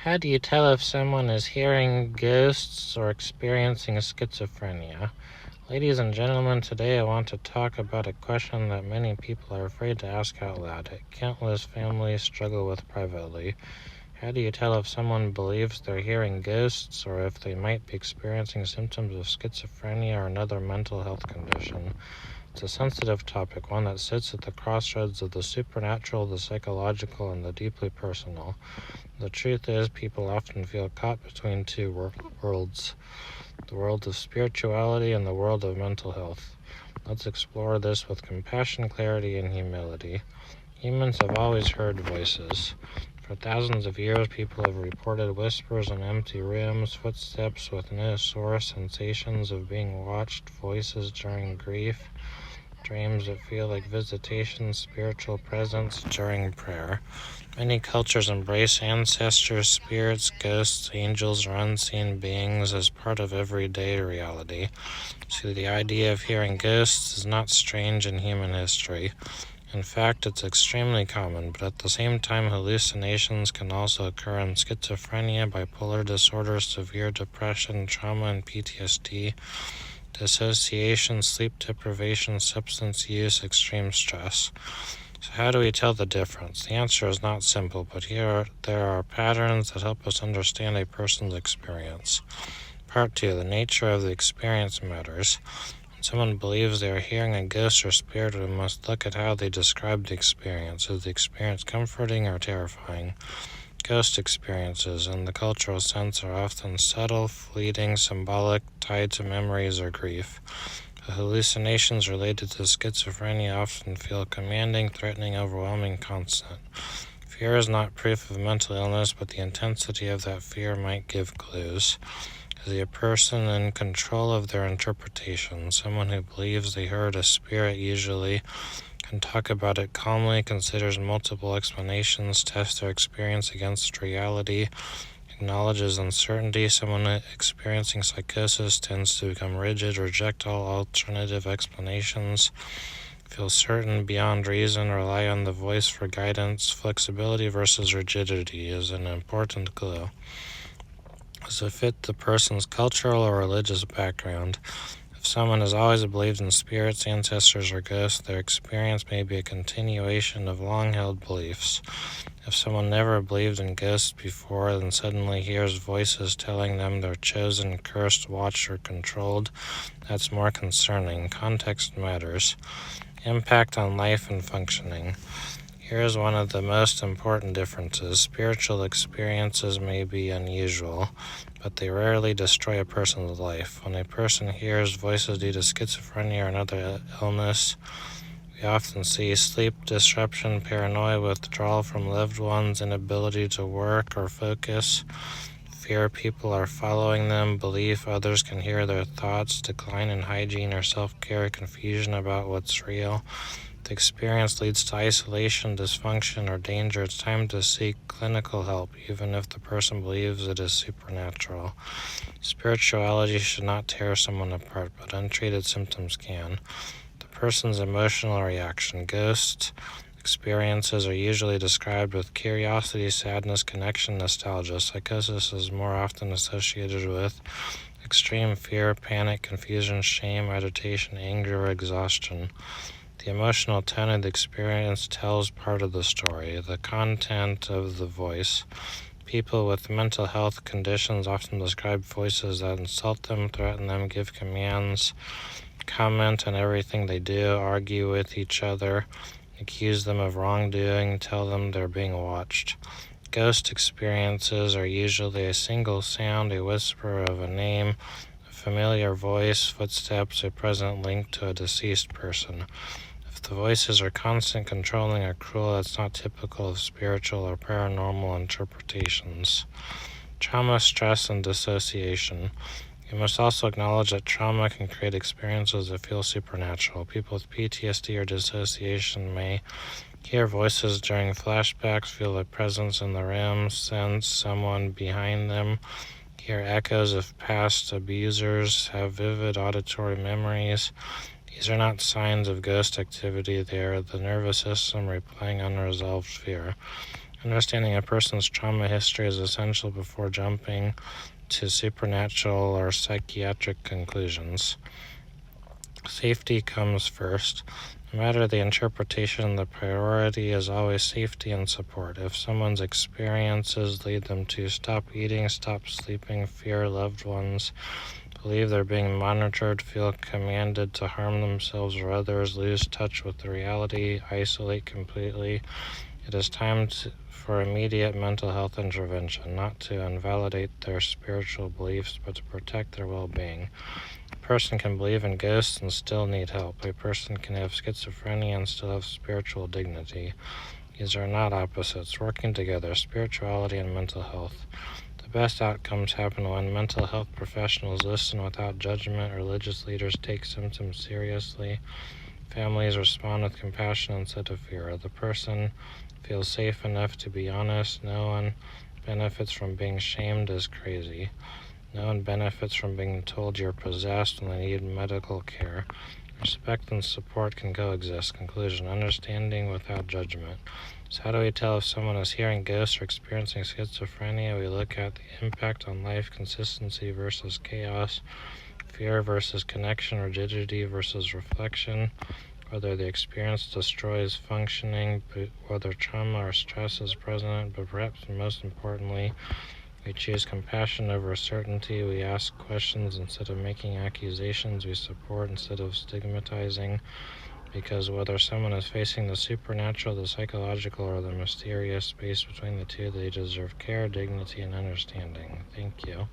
How do you tell if someone is hearing ghosts or experiencing schizophrenia? Ladies and gentlemen, today I want to talk about a question that many people are afraid to ask out loud. Countless families struggle with privately. How do you tell if someone believes they're hearing ghosts or if they might be experiencing symptoms of schizophrenia or another mental health condition? It's a sensitive topic, one that sits at the crossroads of the supernatural, the psychological, and the deeply personal. The truth is, people often feel caught between two worlds, the world of spirituality and the world of mental health. Let's explore this with compassion, clarity, and humility. Humans have always heard voices. For thousands of years, people have reported whispers in empty rooms, footsteps with no source, sensations of being watched, voices during grief, dreams that feel like visitations, spiritual presence during prayer. Many cultures embrace ancestors, spirits, ghosts, angels, or unseen beings as part of everyday reality. So the idea of hearing ghosts is not strange in human history. In fact, it's extremely common, but at the same time, hallucinations can also occur in schizophrenia, bipolar disorder, severe depression, trauma, and PTSD, dissociation, sleep deprivation, substance use, extreme stress. So how do we tell the difference? The answer is not simple, but there are patterns that help us understand a person's experience. Part 2. The nature of the experience matters. When someone believes they are hearing a ghost or spirit, we must look at how they describe the experience. Is the experience comforting or terrifying? Ghost experiences, in the cultural sense, are often subtle, fleeting, symbolic, tied to memories or grief. The hallucinations related to schizophrenia often feel commanding, threatening, overwhelming, constant. Fear is not proof of mental illness, but the intensity of that fear might give clues. Is the person in control of their interpretation? Someone who believes they heard a spirit usually can talk about it calmly, considers multiple explanations, tests their experience against reality, acknowledges uncertainty. Someone experiencing psychosis tends to become rigid, reject all alternative explanations, feel certain beyond reason, rely on the voice for guidance. Flexibility versus rigidity is an important clue. Does it fit the person's cultural or religious background? If someone has always believed in spirits, ancestors, or ghosts, their experience may be a continuation of long-held beliefs. If someone never believed in ghosts before and suddenly hears voices telling them they're chosen, cursed, watched, or controlled, that's more concerning. Context matters. Impact on life and functioning. Here is one of the most important differences. Spiritual experiences may be unusual, but they rarely destroy a person's life. When a person hears voices due to schizophrenia or another illness, we often see sleep disruption, paranoia, withdrawal from loved ones, inability to work or focus, fear people are following them, belief others can hear their thoughts, decline in hygiene or self-care, confusion about what's real. The experience leads to isolation, dysfunction, or danger. It's time to seek clinical help, even if the person believes it is supernatural. Spirituality should not tear someone apart, but untreated symptoms can. The person's emotional reaction. Ghost experiences are usually described with curiosity, sadness, connection, nostalgia. Psychosis is more often associated with extreme fear, panic, confusion, shame, agitation, anger, or exhaustion. The emotional tone of the experience tells part of the story. The content of the voice. People with mental health conditions often describe voices that insult them, threaten them, give commands, comment on everything they do, argue with each other, accuse them of wrongdoing, tell them they're being watched. Ghost experiences are usually a single sound, a whisper of a name, a familiar voice, footsteps, a present link to a deceased person. If the voices are constant, controlling, or cruel, that's not typical of spiritual or paranormal interpretations. Trauma, stress, and dissociation. You must also acknowledge that trauma can create experiences that feel supernatural. People with PTSD or dissociation may hear voices during flashbacks, feel a presence in the room, sense someone behind them, hear echoes of past abusers, have vivid auditory memories. These are not signs of ghost activity, they are the nervous system replaying unresolved fear. Understanding a person's trauma history is essential before jumping to supernatural or psychiatric conclusions. Safety comes first. No matter the interpretation, the priority is always safety and support. If someone's experiences lead them to stop eating, stop sleeping, fear loved ones, believe they're being monitored, feel commanded to harm themselves or others, lose touch with the reality, isolate completely, it is time for immediate mental health intervention, not to invalidate their spiritual beliefs, but to protect their well-being. A person can believe in ghosts and still need help. A person can have schizophrenia and still have spiritual dignity. These are not opposites, working together, spirituality and mental health. The best outcomes happen when mental health professionals listen without judgment, religious leaders take symptoms seriously, families respond with compassion instead of fear. The person feels safe enough to be honest. No one benefits from being shamed as crazy. No one benefits from being told you're possessed when they need medical care. Respect and support can coexist. Conclusion: understanding without judgment. So how do we tell if someone is hearing ghosts or experiencing schizophrenia? We look at the impact on life, consistency versus chaos, fear versus connection, rigidity versus reflection, whether the experience destroys functioning, whether trauma or stress is present, but perhaps most importantly, we choose compassion over certainty. We ask questions instead of making accusations. We support instead of stigmatizing. Because whether someone is facing the supernatural, the psychological, or the mysterious space between the two, they deserve care, dignity, and understanding. Thank you.